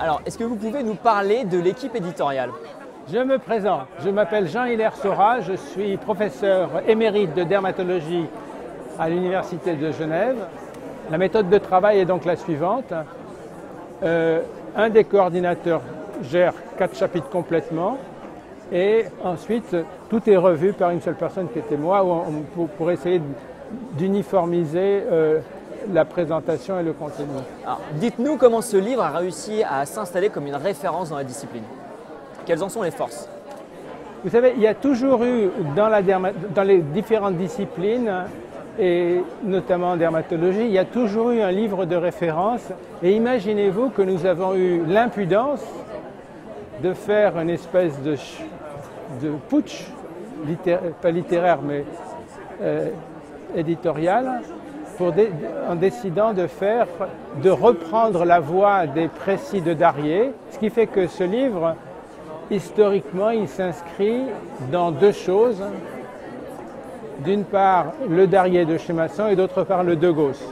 Alors, est-ce que vous pouvez nous parler de l'équipe éditoriale? Je me présente, je m'appelle Jean-Hilaire Sora, je suis professeur émérite de dermatologie à l'Université de Genève. La méthode de travail est donc la suivante. Un des coordinateurs gère 4 chapitres complètement et ensuite tout est revu par une seule personne qui était moi pour essayer d'uniformiser la présentation et le contenu. Alors, dites-nous comment ce livre a réussi à s'installer comme une référence dans la discipline. Quelles en sont les forces? Vous savez, il y a toujours eu dans les différentes disciplines, et notamment en dermatologie, il y a toujours eu un livre de référence. Et imaginez-vous que nous avons eu l'impudence de faire une espèce de putsch, pas littéraire mais éditorial, en décidant de reprendre la voie des précis de Darié, ce qui fait que ce livre, historiquement, il s'inscrit dans 2 choses. D'une part, le Darié de chez Masson et d'autre part, le De Gauss,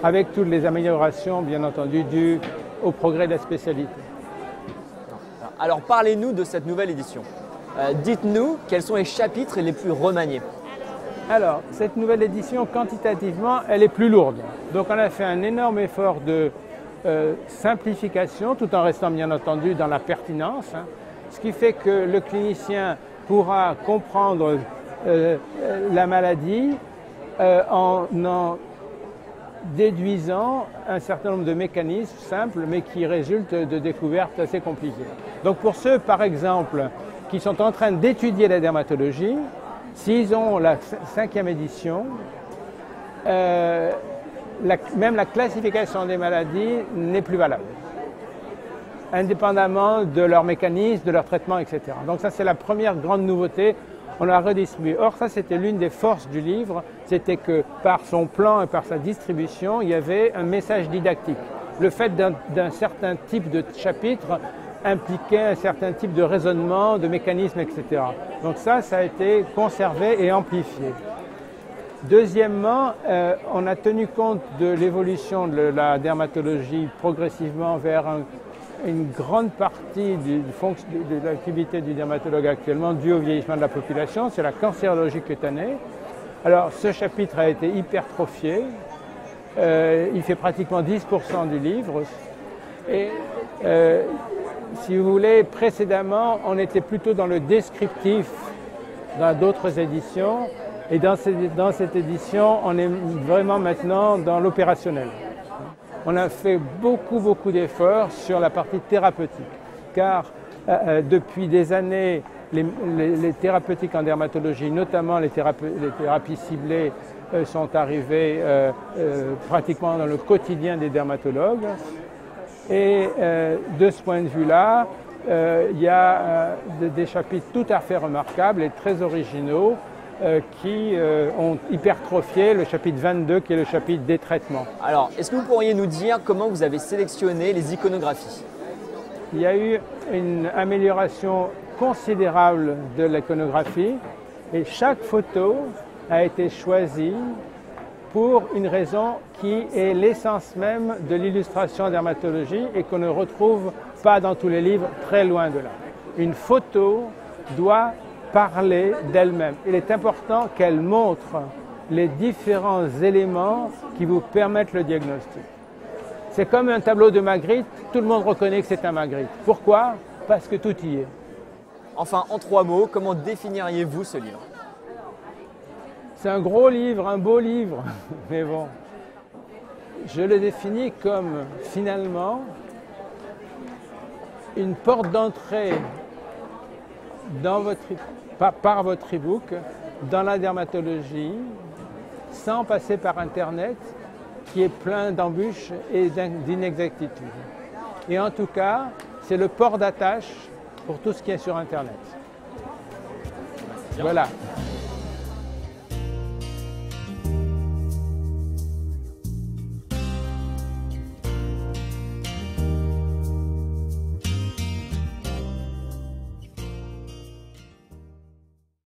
avec toutes les améliorations, bien entendu, dues au progrès de la spécialité. Alors, parlez-nous de cette nouvelle édition. Dites-nous quels sont les chapitres les plus remaniés. Alors, cette nouvelle édition, quantitativement, elle est plus lourde. Donc, on a fait un énorme effort de simplification, tout en restant, bien entendu, dans la pertinence, ce qui fait que le clinicien pourra comprendre la maladie en déduisant un certain nombre de mécanismes simples, mais qui résultent de découvertes assez compliquées. Donc pour ceux, par exemple, qui sont en train d'étudier la dermatologie, s'ils ont la 5e édition, même la classification des maladies n'est plus valable, indépendamment de leur mécanisme, de leur traitement, etc. Donc ça, c'est la première grande nouveauté. On l'a redistribué. Or, ça, c'était l'une des forces du livre, c'était que par son plan et par sa distribution, il y avait un message didactique. Le fait d'un certain type de chapitre impliquait un certain type de raisonnement, de mécanisme, etc. Donc ça a été conservé et amplifié. Deuxièmement, on a tenu compte de l'évolution de la dermatologie progressivement vers une grande partie de l'activité du dermatologue actuellement due au vieillissement de la population, c'est la cancérologie cutanée. Alors ce chapitre a été hypertrophié, il fait pratiquement 10% du livre et si vous voulez, précédemment on était plutôt dans le descriptif dans d'autres éditions et dans cette édition on est vraiment maintenant dans l'opérationnel. On a fait beaucoup d'efforts sur la partie thérapeutique, car depuis des années, les thérapeutiques en dermatologie, notamment les thérapies ciblées, sont arrivées pratiquement dans le quotidien des dermatologues. Et de ce point de vue-là, il y a des chapitres tout à fait remarquables et très originaux qui ont hypertrophié le chapitre 22 qui est le chapitre des traitements. Alors, est-ce que vous pourriez nous dire comment vous avez sélectionné les iconographies? Il y a eu une amélioration considérable de l'iconographie et chaque photo a été choisie pour une raison qui est l'essence même de l'illustration en dermatologie et qu'on ne retrouve pas dans tous les livres, très loin de là. Une photo doit parler d'elle-même. Il est important qu'elle montre les différents éléments qui vous permettent le diagnostic. C'est comme un tableau de Magritte, tout le monde reconnaît que c'est un Magritte. Pourquoi? Parce que tout y est. Enfin, en 3 mots, comment définiriez-vous ce livre? C'est un gros livre, un beau livre, mais bon. Je le définis comme, finalement, une porte d'entrée par votre e-book dans la dermatologie, sans passer par Internet, qui est plein d'embûches et d'inexactitudes. Et en tout cas, c'est le port d'attache pour tout ce qui est sur Internet. Voilà.